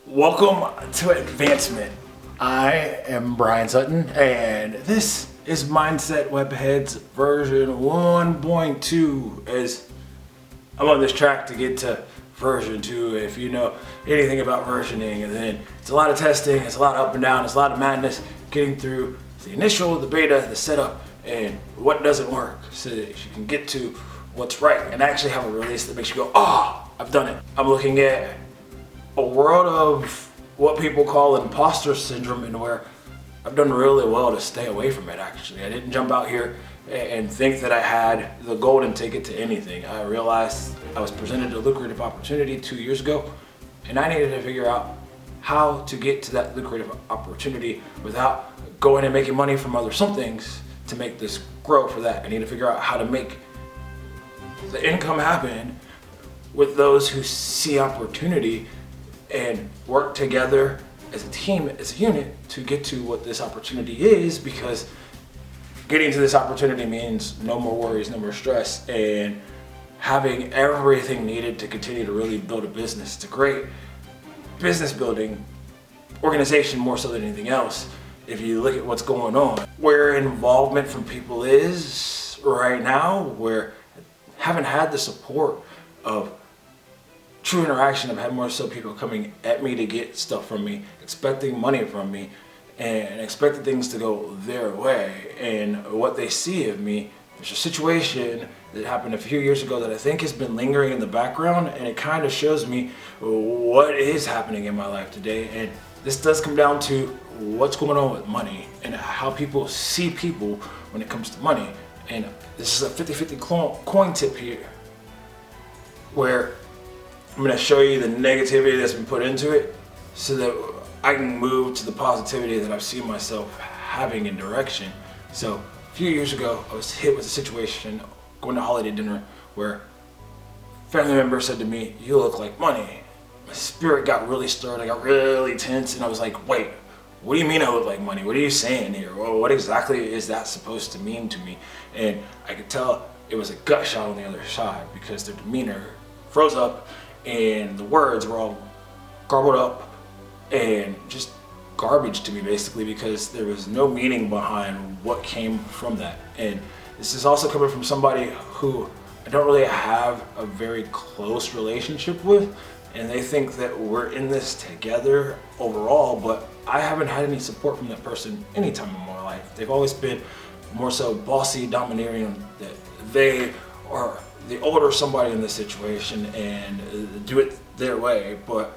Welcome to Advancement. I am Brian Sutton, and this is Mindset Webheads version 1.2, as I'm on this track to get to version 2. If you know anything about versioning, and then it's a lot of testing, it's a lot of up and down, it's a lot of madness getting through the initial, the beta, the setup, and what doesn't work, so that you can get to what's right and actually have a release that makes you go, oh, I've done it. I'm looking at a world of what people call imposter syndrome, and where I've done really well to stay away from it. Actually, I didn't jump out here and think that I had the golden ticket to anything. I realized I was presented a lucrative opportunity 2 years ago, and I needed to figure out how to get to that lucrative opportunity without going and making money from other somethings to make this grow for that. I need to figure out how to make the income happen with those who see opportunity and work together as a team, as a unit, to get to what this opportunity is, because getting to this opportunity means no more worries, no more stress, and having everything needed to continue to really build a business. It's a great business building organization, more so than anything else. If you look at what's going on, where involvement from people is right now, where I haven't had the support of true interaction. I've had more so people coming at me to get stuff from me, expecting money from me, and expecting things to go their way. And what they see of me, there's a situation that happened a few years ago that I think has been lingering in the background, and it kind of shows me what is happening in my life today. And this does come down to what's going on with money and how people see people when it comes to money. And this is a 50-50 coin tip here, where I'm going to show you the negativity that's been put into it so that I can move to the positivity that I've seen myself having in direction. So a few years ago, I was hit with a situation going to holiday dinner where a family member said to me, "You look like money." My spirit got really stirred, I got really tense, and I was like, wait, what do you mean I look like money? What are you saying here? Well, what exactly is that supposed to mean to me? And I could tell it was a gut shot on the other side, because their demeanor froze up and the words were all garbled up and just garbage to me, basically, because there was no meaning behind what came from that. And this is also coming from somebody who I don't really have a very close relationship with, and they think that we're in this together overall, but I haven't had any support from that person any time in my life. They've always been more so bossy, domineering, that they are the older somebody in this situation and do it their way, but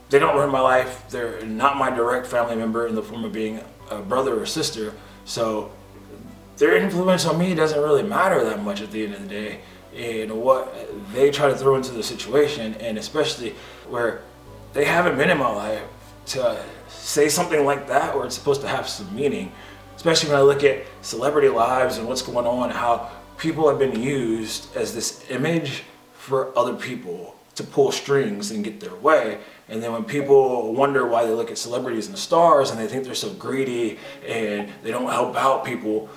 they don't run my life. They're not my direct family member in the form of being a brother or sister, so their influence on me doesn't really matter that much at the end of the day. And what they try to throw into the situation, and especially where they haven't been in my life, to say something like that where it's supposed to have some meaning, especially when I look at celebrity lives and what's going on, how people have been used as this image for other people to pull strings and get their way. And then when people wonder why they look at celebrities and stars and they think they're so greedy and they don't help out people,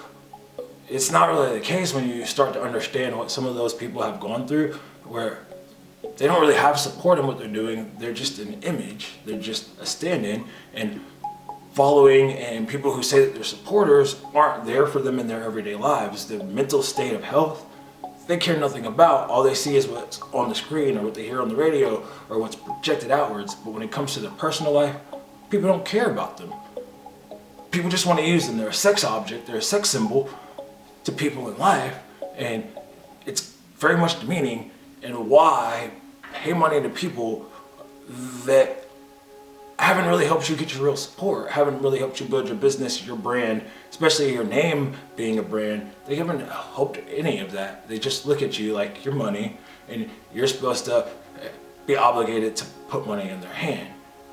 it's not really the case when you start to understand what some of those people have gone through, where they don't really have support in what they're doing. They're just an image, they're just a stand-in, and following and people who say that they're supporters aren't there for them in their everyday lives. Their mental state of health, they care nothing about. All they see is what's on the screen or what they hear on the radio or what's projected outwards. But when it comes to their personal life, people don't care about them. People just want to use them. They're a sex object, they're a sex symbol to people in life, and it's very much demeaning. And why pay money to people that haven't really helped you get your real support, haven't really helped you build your business, your brand, especially your name being a brand. They haven't helped any of that. They just look at you like you're money, and you're supposed to be obligated to put money in their hand.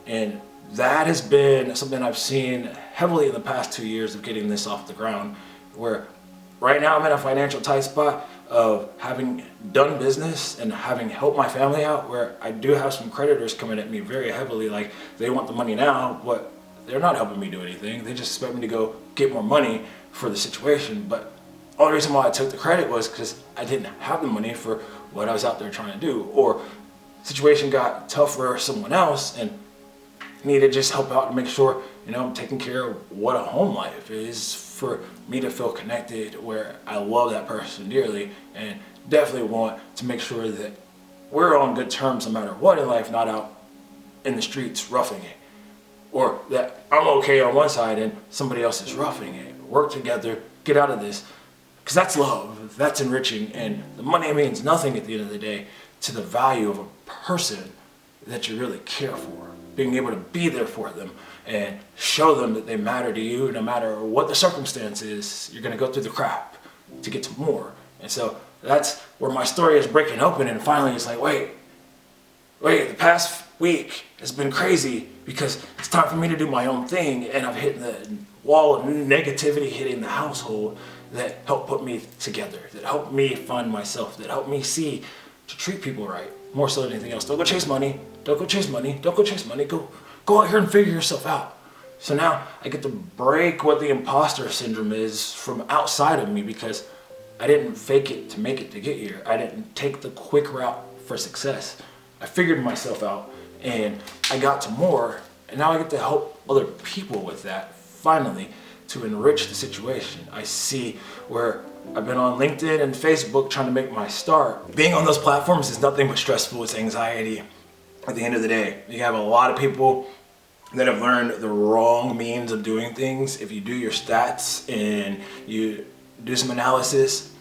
And that has been something I've seen heavily in the past 2 years of getting this off the ground, where right now I'm in a financial tight spot of having done business and having helped my family out, where I do have some creditors coming at me very heavily, like they want the money now, but they're not helping me do anything. They just expect me to go get more money for the situation. But the only reason why I took the credit was because I didn't have the money for what I was out there trying to do. Or the situation got tough for someone else and need to just help out and make sure, I'm taking care of what a home life is for me to feel connected, where I love that person dearly, and definitely want to make sure that we're on good terms no matter what in life, not out in the streets roughing it. Or that I'm okay on one side and somebody else is roughing it. Work together, get out of this. Because that's love, that's enriching, and the money means nothing at the end of the day to the value of a person that you really care for. Being able to be there for them and show them that they matter to you no matter what the circumstance is. You're going to go through the crap to get to more. And so that's where my story is breaking open, and finally it's like, wait, the past week has been crazy because it's time for me to do my own thing, and I've hit the wall of negativity hitting the household that helped put me together, that helped me find myself, that helped me see to treat people right, more so than anything else. Don't go chase money, don't go chase money, don't go chase money, go out here and figure yourself out. So now I get to break what the imposter syndrome is from outside of me, because I didn't fake it to make it to get here. I didn't take the quick route for success. I figured myself out and I got to more, and now I get to help other people with that, finally, to enrich the situation. I see where I've been on LinkedIn and Facebook trying to make my start. Being on those platforms is nothing but stressful. It's anxiety. At the end of the day, you have a lot of people that have learned the wrong means of doing things. If you do your stats and you do some analysis,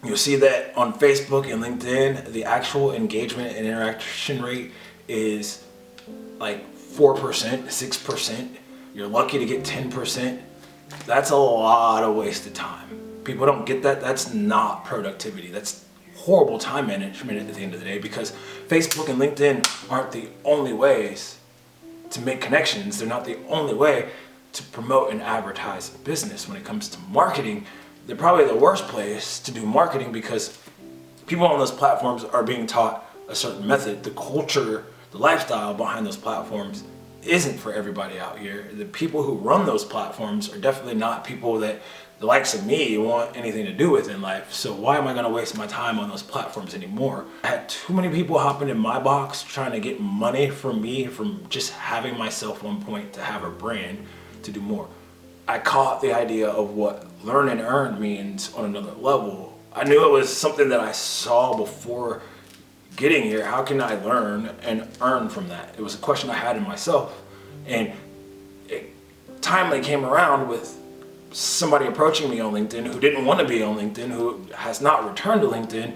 you'll see that on Facebook and LinkedIn, the actual engagement and interaction rate is like 4%, 6%. You're lucky to get 10%. That's a lot of wasted time. People don't get that. That's not productivity. That's horrible time management at the end of the day, because Facebook and LinkedIn aren't the only ways to make connections. They're not the only way to promote and advertise a business. When it comes to marketing, they're probably the worst place to do marketing, because people on those platforms are being taught a certain method. The culture, the lifestyle behind those platforms isn't for everybody out here. The people who run those platforms are definitely not people that the likes of me want anything to do with in life. So why am I going to waste my time on those platforms anymore? I had too many people hopping in my box trying to get money from me from just having myself on point to have a brand to do more. I caught the idea of what learn and earn means on another level. I knew it was something that I saw before getting here. How can I learn and earn from that? It was a question I had in myself, and it timely came around with somebody approaching me on LinkedIn who didn't want to be on LinkedIn, who has not returned to LinkedIn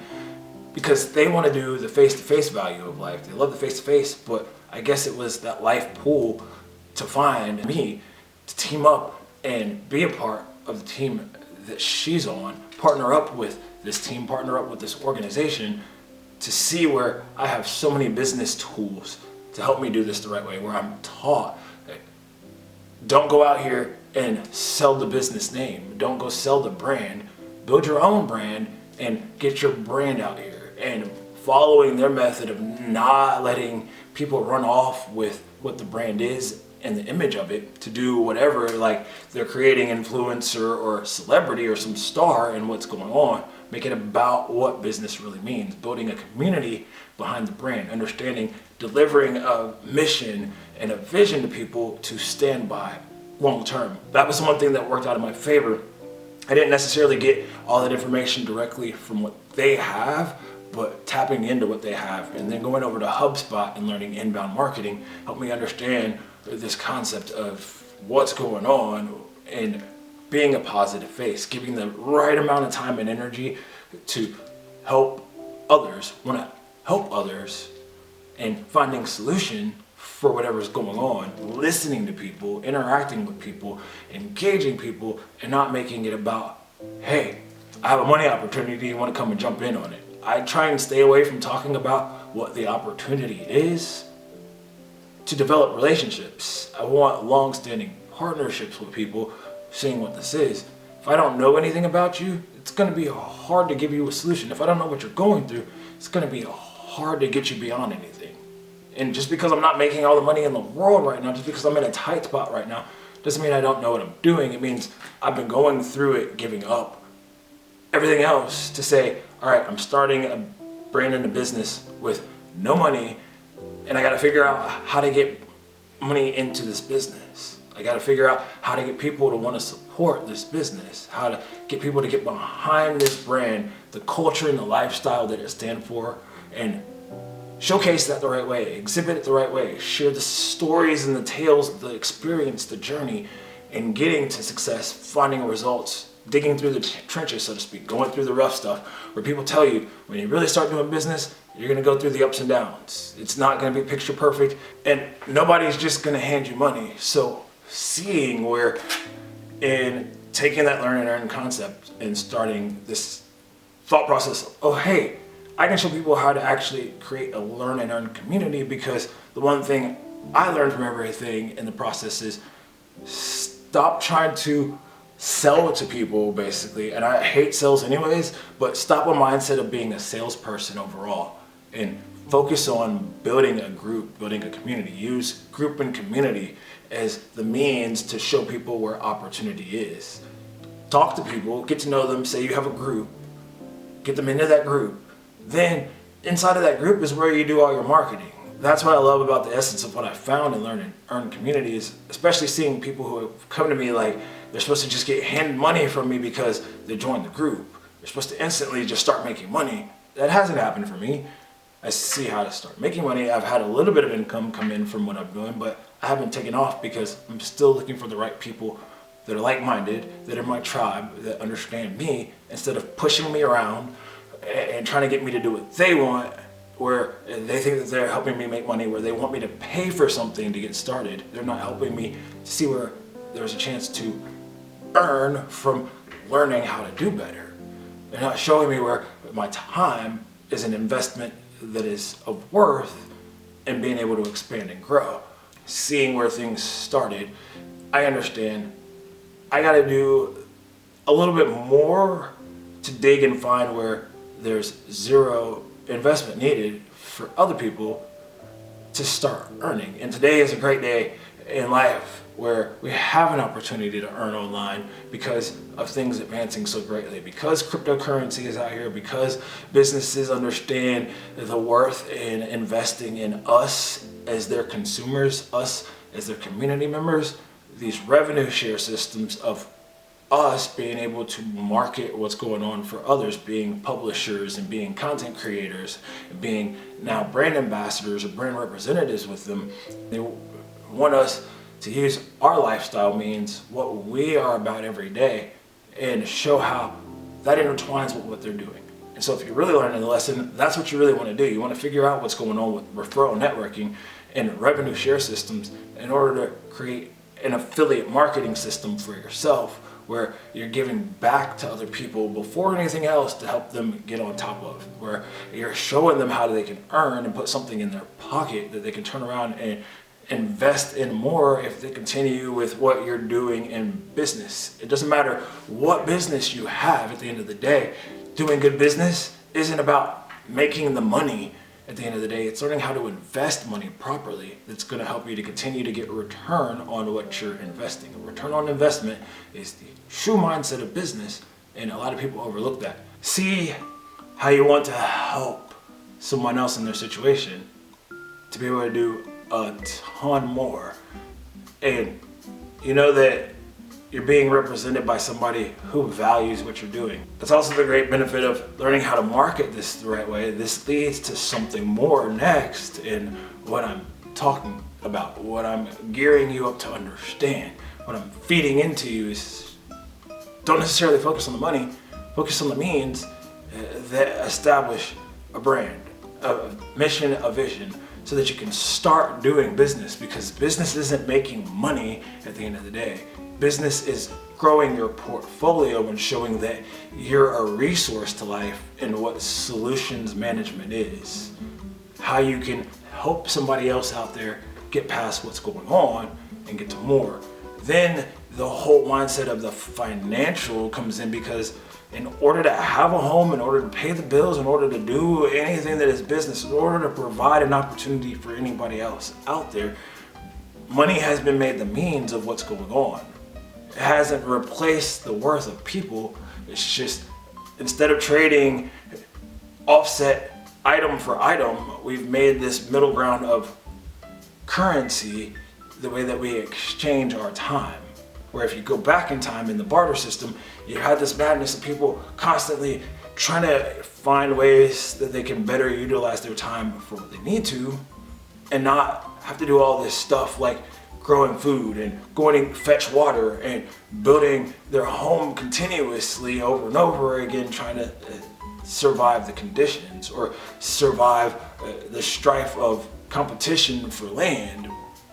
because they want to do the face-to-face value of life. They love the face-to-face, but I guess it was that life pool to find me to team up and be a part of the team that she's on, partner up with this team, partner up with this organization, to see where I have so many business tools to help me do this the right way, where I'm taught, don't go out here and sell the business name. Don't go sell the brand. Build your own brand and get your brand out here. And following their method of not letting people run off with what the brand is and the image of it to do whatever, like they're creating influencer or celebrity or some star in what's going on. Make it about what business really means. Building a community behind the brand, understanding, delivering a mission and a vision to people to stand by long term. That was one thing that worked out in my favor. I didn't necessarily get all that information directly from what they have, but tapping into what they have and then going over to HubSpot and learning inbound marketing helped me understand this concept of what's going on and being a positive face, giving the right amount of time and energy to help others, want to help others, and finding solution for whatever's going on, listening to people, interacting with people, engaging people, and not making it about, hey, I have a money opportunity, you want to come and jump in on it. I try and stay away from talking about what the opportunity is to develop relationships. I want long-standing partnerships with people, seeing what this is. If I don't know anything about you, it's going to be hard to give you a solution. If I don't know what you're going through, it's going to be hard to get you beyond anything. And just because I'm not making all the money in the world right now, just because I'm in a tight spot right now, doesn't mean I don't know what I'm doing. It means I've been going through it, giving up everything else to say, all right, I'm starting a brand and a business with no money, and I got to figure out how to get money into this business. I got to figure out how to get people to want to support this business, how to get people to get behind this brand, the culture and the lifestyle that it stands for, and showcase that the right way, exhibit it the right way, share the stories and the tales, the experience, the journey, and getting to success, finding results, digging through the trenches, so to speak, going through the rough stuff, where people tell you when you really start doing business, you're gonna go through the ups and downs. It's not gonna be picture perfect, and nobody's just gonna hand you money. So seeing where in taking that learn and earn concept and starting this thought process of, oh hey, I can show people how to actually create a learn and earn community, because the one thing I learned from everything in the process is stop trying to sell to people, basically. And I hate sales anyways, but stop a mindset of being a salesperson overall and focus on building a group, building a community. Use group and community as the means to show people where opportunity is. Talk to people, get to know them, say you have a group, get them into that group. Then inside of that group is where you do all your marketing. That's what I love about the essence of what I found in Learn and Earn community, is especially seeing people who have come to me like they're supposed to just get handed money from me because they joined the group. They're supposed to instantly just start making money. That hasn't happened for me. I see how to start making money. I've had a little bit of income come in from what I'm doing, but I haven't taken off because I'm still looking for the right people that are like-minded, that are my tribe, that understand me, instead of pushing me around and trying to get me to do what they want, where they think that they're helping me make money, where they want me to pay for something to get started. They're not helping me to see where there's a chance to earn from learning how to do better. They're not showing me where my time is an investment that is of worth and being able to expand and grow. Seeing where things started, I understand I gotta do a little bit more to dig and find where there's zero investment needed for other people to start earning. And today is a great day in life where we have an opportunity to earn online because of things advancing so greatly, because cryptocurrency is out here, because businesses understand the worth in investing in us as their consumers, us as their community members. These revenue share systems of us being able to market what's going on for others, being publishers and being content creators, and being now brand ambassadors or brand representatives with them. They want us to use our lifestyle means, what we are about every day, and show how that intertwines with what they're doing. And so if you're really learning the lesson, that's what you really want to do. You want to figure out what's going on with referral networking and revenue share systems in order to create an affiliate marketing system for yourself, where you're giving back to other people before anything else to help them get on top of, where you're showing them how they can earn and put something in their pocket that they can turn around and invest in more if they continue with what you're doing in business. It doesn't matter what business you have at the end of the day. Doing good business isn't about making the money at the end of the day. It's learning how to invest money properly that's going to help you to continue to get a return on what you're investing. A return on investment is the true mindset of business, and a lot of people overlook that. See how you want to help someone else in their situation to be able to do a ton more, and you know that you're being represented by somebody who values what you're doing. That's also the great benefit of learning how to market this the right way. This leads to something more next in what I'm talking about, what I'm gearing you up to understand, what I'm feeding into you is don't necessarily focus on the money, focus on the means that establish a brand, a mission, a vision, so that you can start doing business, because business isn't making money at the end of the day. Business is growing your portfolio and showing that you're a resource to life and what solutions management is. How you can help somebody else out there get past what's going on and get to more. Then the whole mindset of the financial comes in, because in order to have a home, in order to pay the bills, in order to do anything that is business, in order to provide an opportunity for anybody else out there, money has been made the means of what's going on. It hasn't replaced the worth of people. It's just, instead of trading offset item for item, we've made this middle ground of currency the way that we exchange our time. Where if you go back in time in the barter system, you had this madness of people constantly trying to find ways that they can better utilize their time for what they need to, and not have to do all this stuff like growing food and going to fetch water and building their home continuously over and over again, trying to survive the conditions or survive the strife of competition for land.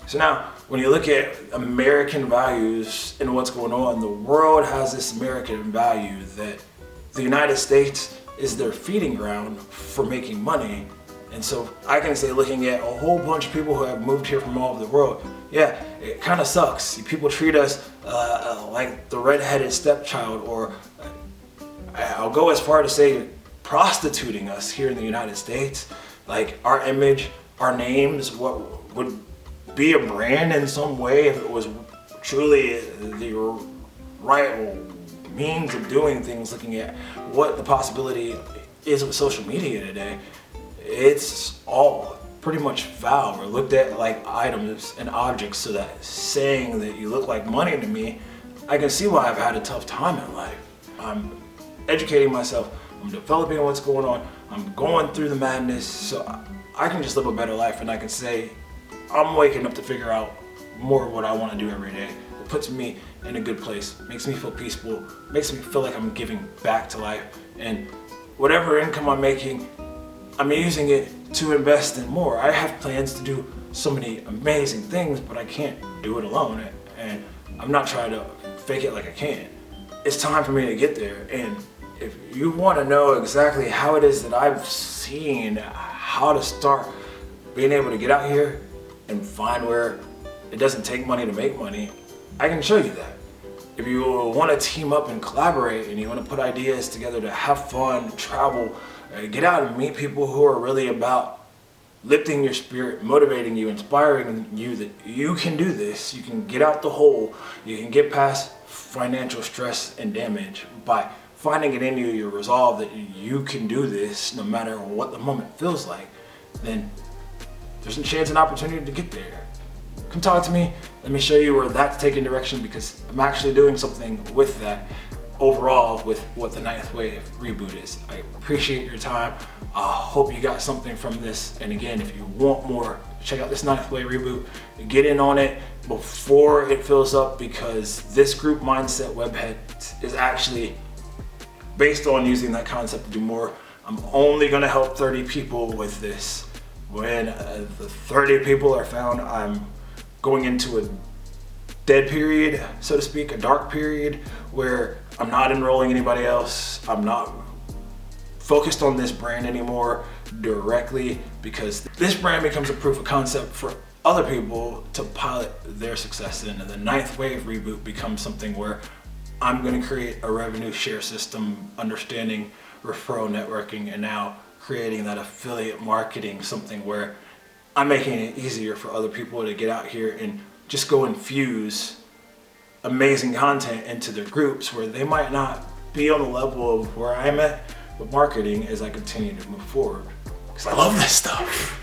So now, when you look at American values and what's going on, the world has this American value that the United States is their feeding ground for making money. And so I can say, looking at a whole bunch of people who have moved here from all over the world, yeah, it kind of sucks. People treat us like the redheaded stepchild, or I'll go as far to say prostituting us here in the United States. Like our image, our names, what would be a brand in some way if it was truly the right means of doing things, looking at what the possibility is with social media today. It's all pretty foul foul. We're looked at like items and objects, so that saying that you look like money to me, I can see why I've had a tough time in life. I'm educating myself, I'm developing what's going on, I'm going through the madness, so I can just live a better life, and I can say I'm waking up to figure out more of what I want to do every day. It puts me in a good place, makes me feel peaceful, makes me feel like I'm giving back to life, and whatever income I'm making, I'm using it to invest in more. I have plans to do so many amazing things, but I can't do it alone, and I'm not trying to fake it like I can. It's time for me to get there, and if you want to know exactly how it is that I've seen how to start being able to get out here and find where it doesn't take money to make money, I can show you that. If you want to team up and collaborate, and you want to put ideas together to have fun, travel, get out and meet people who are really about lifting your spirit, motivating you, inspiring you that you can do this, you can get out the hole, you can get past financial stress and damage by finding it in you, your resolve that you can do this no matter what the moment feels like, then there's a chance and opportunity to get there. Come talk to me, let me show you where that's taking direction, because I'm actually doing something with that overall with what the Ninth Wave reboot is. I appreciate your time. I hope you got something from this. And again, if you want more, check out this Ninth Wave reboot. Get in on it before it fills up, because this group mindset Webheads is actually based on using that concept to do more. I'm only gonna help 30 people with this. When the 30 people are found, I'm going into a dead period, so to speak, a dark period, where I'm not enrolling anybody else. I'm not focused on this brand anymore directly, because this brand becomes a proof of concept for other people to pilot their success in. And the Ninth Wave reboot becomes something where I'm going to create a revenue share system, understanding referral networking, and now creating that affiliate marketing, something where I'm making it easier for other people to get out here and just go infuse amazing content into their groups, where they might not be on the level of where I'm at with marketing as I continue to move forward. Because I love this stuff.